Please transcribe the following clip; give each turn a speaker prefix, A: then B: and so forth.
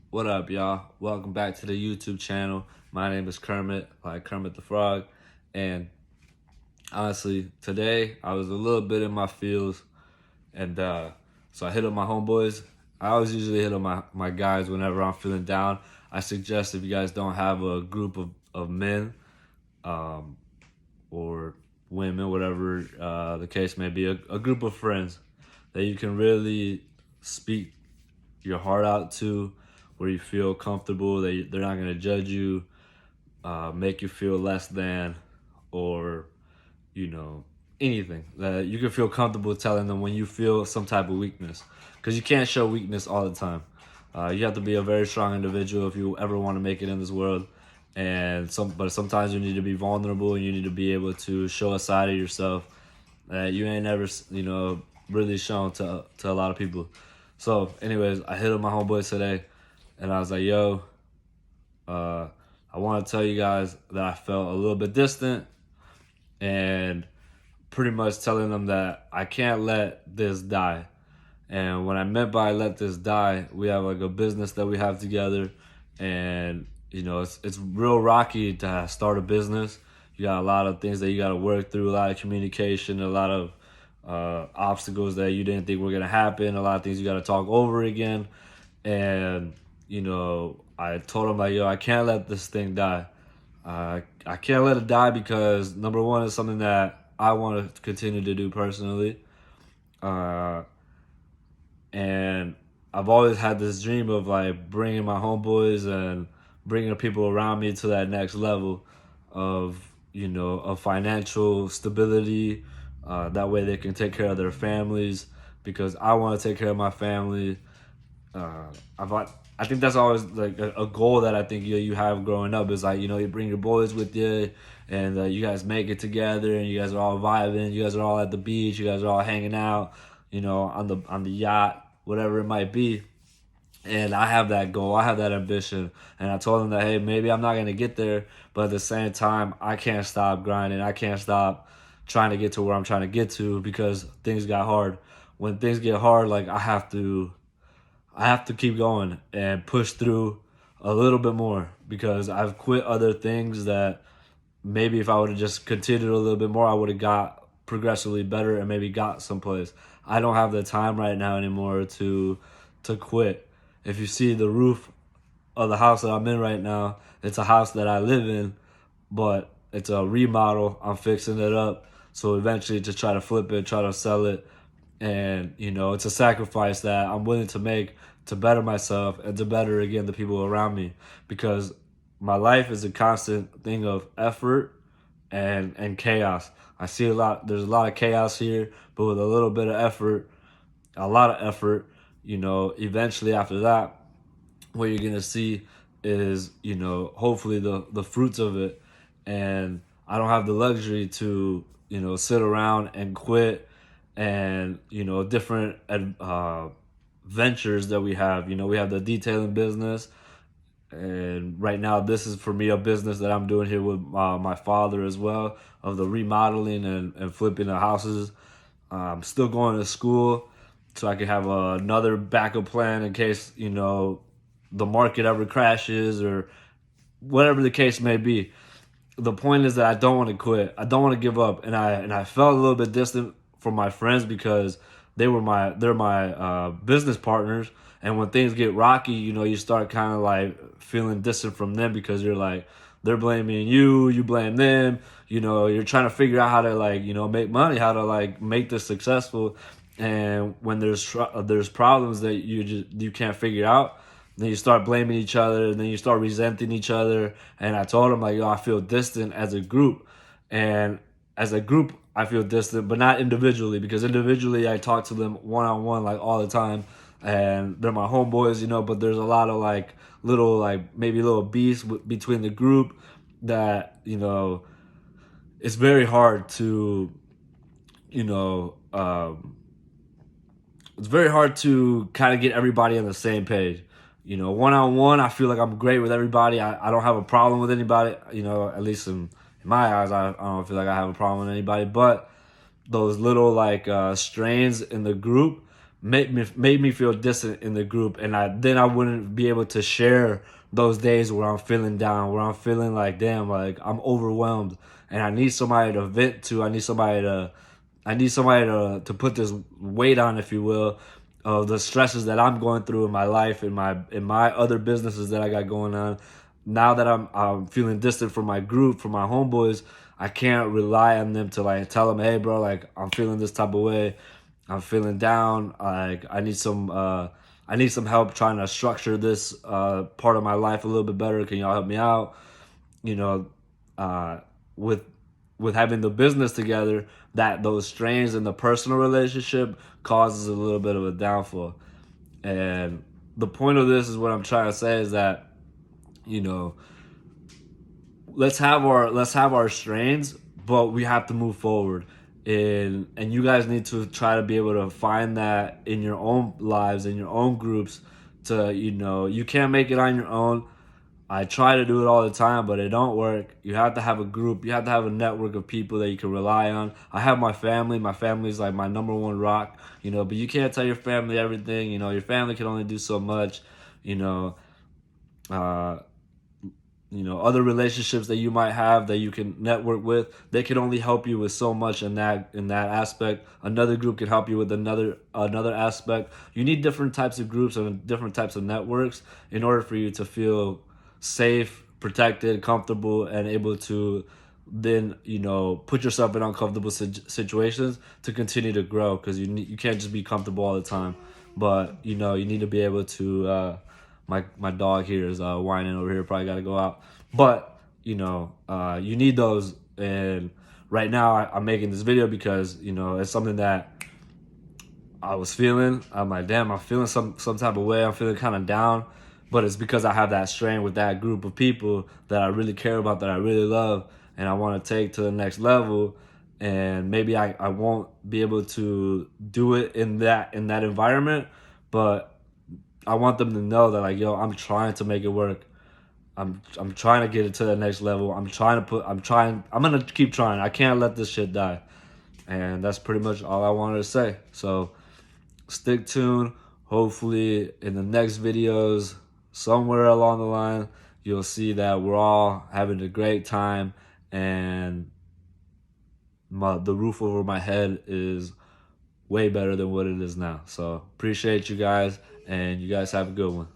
A: What up, y'all? Welcome back to the YouTube channel. My name is Kermit, like Kermit the Frog. And honestly, today I was a little bit in my feels. And so I hit up my homeboys. I always usually hit up my guys whenever I'm feeling down. I suggest if you guys don't have a group of men um, or women, whatever the case may be, a group of friends that you can really speak your heart out to, where you feel comfortable, they're not going to judge you, make you feel less than, or you know anything that you can feel comfortable telling them when you feel some type of weakness, because you can't show weakness all the time. You have to be a very strong individual if you ever want to make it in this world. But sometimes you need to be vulnerable, and you need to be able to show a side of yourself that you ain't never really shown to a lot of people. So anyways, I hit up my homeboys today, and I was like, yo, I want to tell you guys that I felt a little bit distant, and pretty much telling them that I can't let this die. And what I meant by let this die, we have like a business that we have together, and it's real rocky to start a business. You got a lot of things that you got to work through, a lot of communication, a lot of obstacles that you didn't think were gonna happen, a lot of things you got to talk over again. And I told him like, yo, I can't let this thing die. I can't let it die because number one is something that I want to continue to do personally. Uh, and I've always had this dream of like bringing my homeboys and bringing the people around me to that next level of of financial stability. That way they can take care of their families, because I want to take care of my family. uh, I think that's always like a goal that I think you have growing up, is like you bring your boys with you, and you guys make it together, and you guys are all vibing, you guys are all at the beach, you guys are all hanging out, on the yacht, whatever it might be. And I have that goal, I have that ambition, and I told them that, hey, maybe I'm not gonna get there, but at the same time, I can't stop grinding, I can't stop trying to get to where I'm trying to get to, because things got hard. When things get hard, like I have to keep going and push through a little bit more, because I've quit other things that maybe if I would have just continued a little bit more, I would have got progressively better and maybe got someplace. I don't have the time right now anymore to quit. If you see the roof of the house that I'm in right now, it's a house that I live in, but it's a remodel. I'm fixing it up. So eventually to try to flip it, try to sell it. And, it's a sacrifice that I'm willing to make to better myself and to better, again, the people around me. Because my life is a constant thing of effort and chaos. I see there's a lot of chaos here, but with a little bit of effort, a lot of effort, eventually after that, what you're gonna see is hopefully the fruits of it. And I don't have the luxury to sit around and quit. And different ventures that we have, we have the detailing business, and right now this is for me a business that I'm doing here with my father as well, of the remodeling and flipping the houses. I'm still going to school, so I can have another backup plan in case the market ever crashes, or whatever the case may be. The point is that I don't want to quit. I don't want to give up, and I felt a little bit distant from my friends, because they're my business partners. And when things get rocky, you start kind of like feeling distant from them, because you're like, they're blaming you, you blame them. You're trying to figure out how to like make money, how to like make this successful. And when there's problems that you can't figure out, then you start blaming each other, and then you start resenting each other. And I told him like, yo, I feel distant as a group. And as a group, I feel distant, but not individually, because individually I talk to them one on one like all the time, and they're my homeboys, but there's a lot of like little, like maybe little beefs between the group that it's very hard to you know it's very hard to kind of get everybody on the same page. One on one, I feel like I'm great with everybody. I don't have a problem with anybody, at least in my eyes. I don't feel like I have a problem with anybody. But those little like strains in the group, made me feel distant in the group, and I wouldn't be able to share those days where I'm feeling down, where I'm feeling like, damn, like I'm overwhelmed and I need somebody to vent to. I need somebody to put this weight on, if you will, of the stresses that I'm going through in my life, in my other businesses that I got going on. Now that I'm feeling distant from my group, from my homeboys, I can't rely on them to like tell them, hey bro, like I'm feeling this type of way, I'm feeling down, like I need some help trying to structure this part of my life a little bit better. Can y'all help me out? You know, uh, with having the business together, that those strains in the personal relationship causes a little bit of a downfall. And the point of this is, what I'm trying to say is that, you know, let's have our strains, but we have to move forward. And you guys need to try to be able to find that in your own lives, in your own groups. To, you know, you can't make it on your own. I try to do it all the time, but it don't work. You have to have a group. You have to have a network of people that you can rely on. I have my family. My family's like my number one rock, you know, but you can't tell your family everything. You know, your family can only do so much, you know. Uh, other relationships that you might have that you can network with, they can only help you with so much in that aspect. Another group can help you with another aspect. You need different types of groups and different types of networks in order for you to feel safe, protected, comfortable, and able to then, you know, put yourself in uncomfortable situations to continue to grow, because you can't just be comfortable all the time. But, you know, you need to be able to my dog here is whining over here. Probably got to go out. But, you know, you need those. And right now I'm making this video because, you know, it's something that I was feeling. I'm like, damn, I'm feeling some type of way. I'm feeling kind of down. But it's because I have that strain with that group of people that I really care about, that I really love, and I want to take to the next level. And maybe I won't be able to do it in that environment, but I want them to know that, like, yo, I'm trying to make it work. I'm trying to get it to the next level. I'm gonna keep trying. I can't let this shit die. And that's pretty much all I wanted to say. So stick tuned. Hopefully in the next videos, somewhere along the line, you'll see that we're all having a great time, and the roof over my head is way better than what it is now. So appreciate you guys, and you guys have a good one.